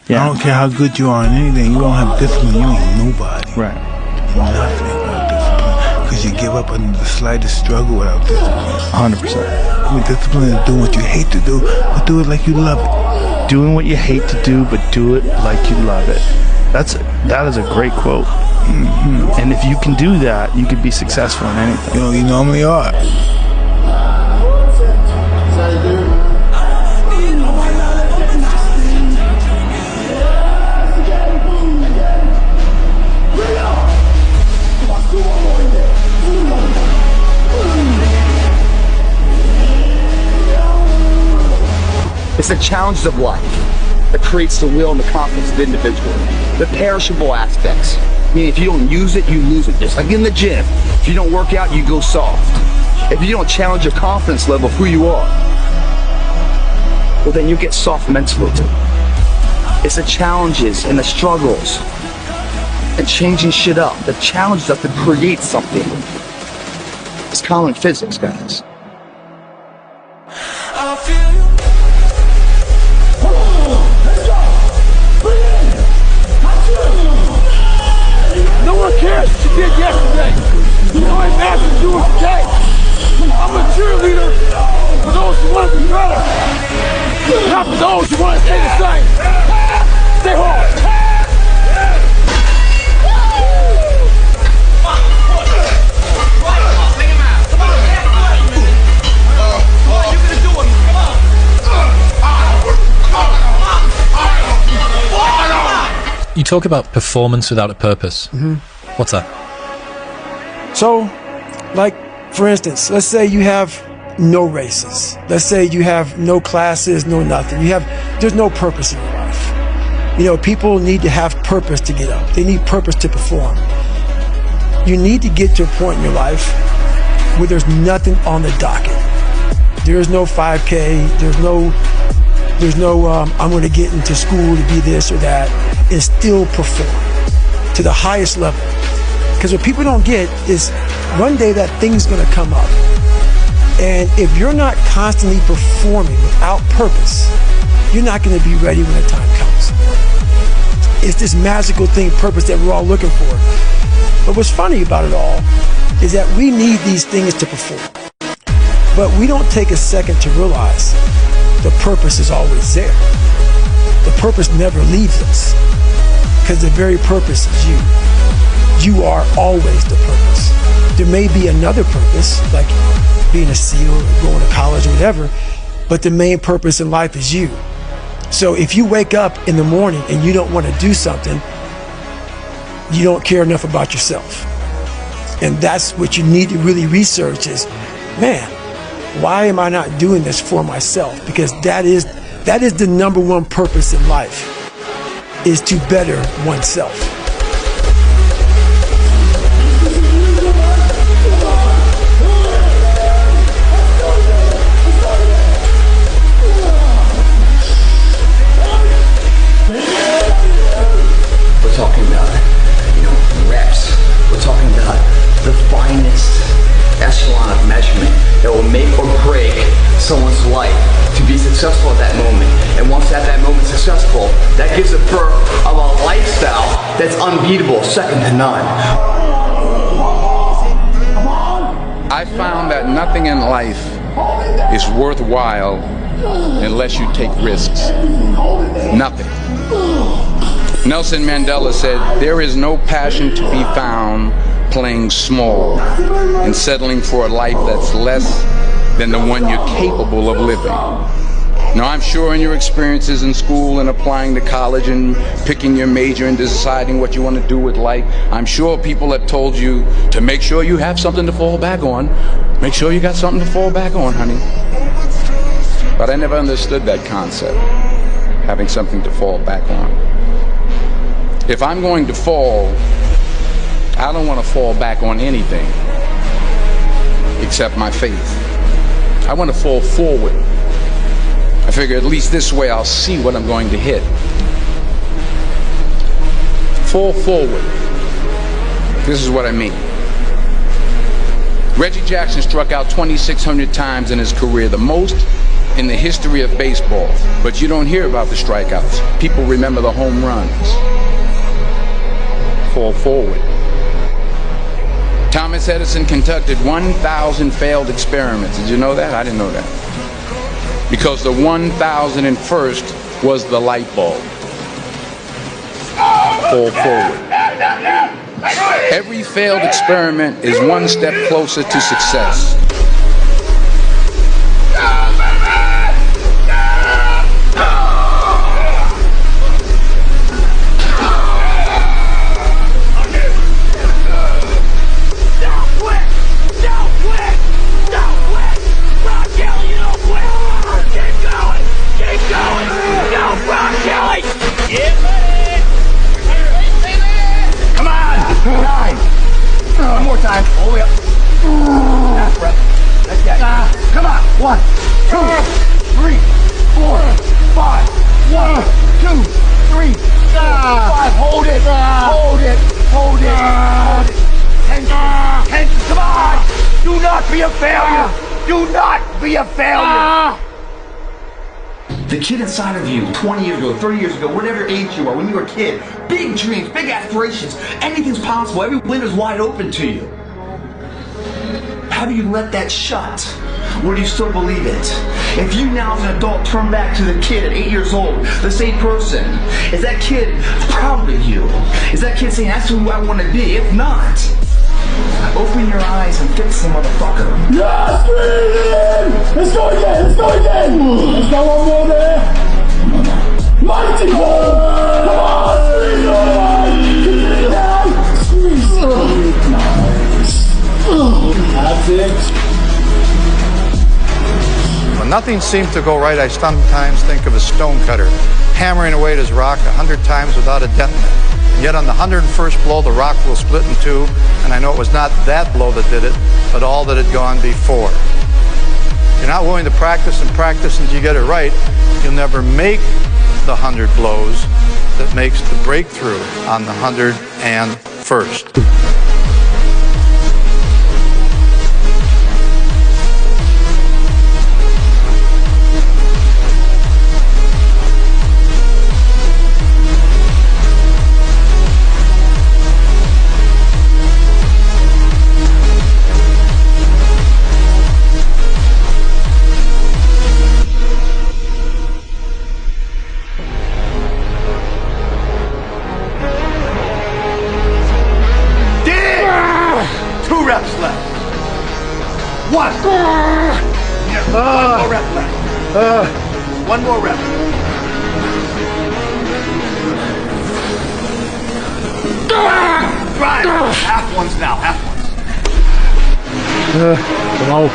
Yeah. I don't care how good you are in anything. You don't have discipline, you ain't nobody. Right. Nothing without discipline. Because you give up under the slightest struggle without discipline. 100%. I mean, discipline is doing what you hate to do, but do it like you love it. Doing what you hate to do, but do it like you love it. That is a great quote. Mm-hmm. And if you can do that, you can be successful in anything. You know, you normally are. It's the challenges of life that creates the will and the confidence of the individual. The perishable aspects. I mean, if you don't use it, you lose it. Just like in the gym. If you don't work out, you go soft. If you don't challenge your confidence level of who you are, well, then you get soft mentally too. It's the challenges and the struggles and changing shit up that challenges us to create something. It's common physics, guys. No one cares what you did yesterday. You know, it matters what you do today. I'm a cheerleader for those who want to be better, not for those who want to stay the same. Stay hard. You talk about performance without a purpose. Mm-hmm. What's that? So, like, for instance, let's say you have no races. Let's say you have no classes, no nothing. There's no purpose in your life. You know, people need to have purpose to get up. They need purpose to perform. You need to get to a point in your life where there's nothing on the docket. There's no 5K, there's no I'm going to get into school to be this or that, and still perform to the highest level. Because what people don't get is one day that thing's going to come up. And if you're not constantly performing without purpose, you're not going to be ready when the time comes. It's this magical thing, purpose, that we're all looking for. But what's funny about it all is that we need these things to perform. But we don't take a second to realize the purpose is always there. The purpose never leaves us, because the very purpose is you. You are always the purpose. There may be another purpose, like being a SEAL or going to college or whatever, but the main purpose in life is you. So if you wake up in the morning and you don't want to do something, you don't care enough about yourself. And that's what you need to really research is, man, why am I not doing this for myself? Because that is the number one purpose in life, is to better oneself. We're talking about, reps. We're talking about the finest echelon of measurement that will make or break someone's life to be successful at that moment. And once at that moment successful, that gives a birth of a lifestyle that's unbeatable, second to none. I found that nothing in life is worthwhile unless you take risks. Nothing. Nelson Mandela said, "There is no passion to be found playing small and settling for a life that's less than the one you're capable of living." Now, I'm sure in your experiences in school and applying to college and picking your major and deciding what you want to do with life, I'm sure people have told you to make sure you have something to fall back on. Make sure you got something to fall back on, honey. But I never understood that concept, having something to fall back on. If I'm going to fall, I don't want to fall back on anything except my faith. I want to fall forward. I figure at least this way I'll see what I'm going to hit. Fall forward. This is what I mean. Reggie Jackson struck out 2,600 times in his career, the most in the history of baseball, but you don't hear about the strikeouts. People remember the home runs. Fall forward. Thomas Edison conducted 1,000 failed experiments. Did you know that? I didn't know that. Because the 1,001st was the light bulb. Fall forward. Every failed experiment is one step closer to success. One more time, all the way up. Half breath. That's it. Come on. 1, 2, 3, 4, 5. 1, 2, 3, 4, 5. Hold it. Hold it. Hold it. Hold it. Tension. Tension. Come on. Do not be a failure. Do not be a failure. The kid inside of you, 20 years ago, 30 years ago, whatever age you are, when you were a kid, big dreams, big aspirations, anything's possible, every window's wide open to you. How do you let that shut? Or do you still believe it? If you now as an adult turn back to the kid at 8 years old, the same person, is that kid proud of you? Is that kid saying, that's who I want to be? If not, open your eyes and fix the motherfucker. Yes, man! Let's go again! Let's go again! Let's go one more there! Mighty ball! Come on! Squeeze! Nice! That's it! When nothing seems to go right, I sometimes think of a stonecutter hammering away at his rock 100 times without a dent in it. And yet on the 101st blow, the rock will split in two, and I know it was not that blow that did it, but all that had gone before. If you're not willing to practice and practice until you get it right, you'll never make the 100 blows that makes the breakthrough on the 101st. Reps left. 1. Yeah, one more rep left. One more rep. Drive. Half ones now. Half ones. Come on.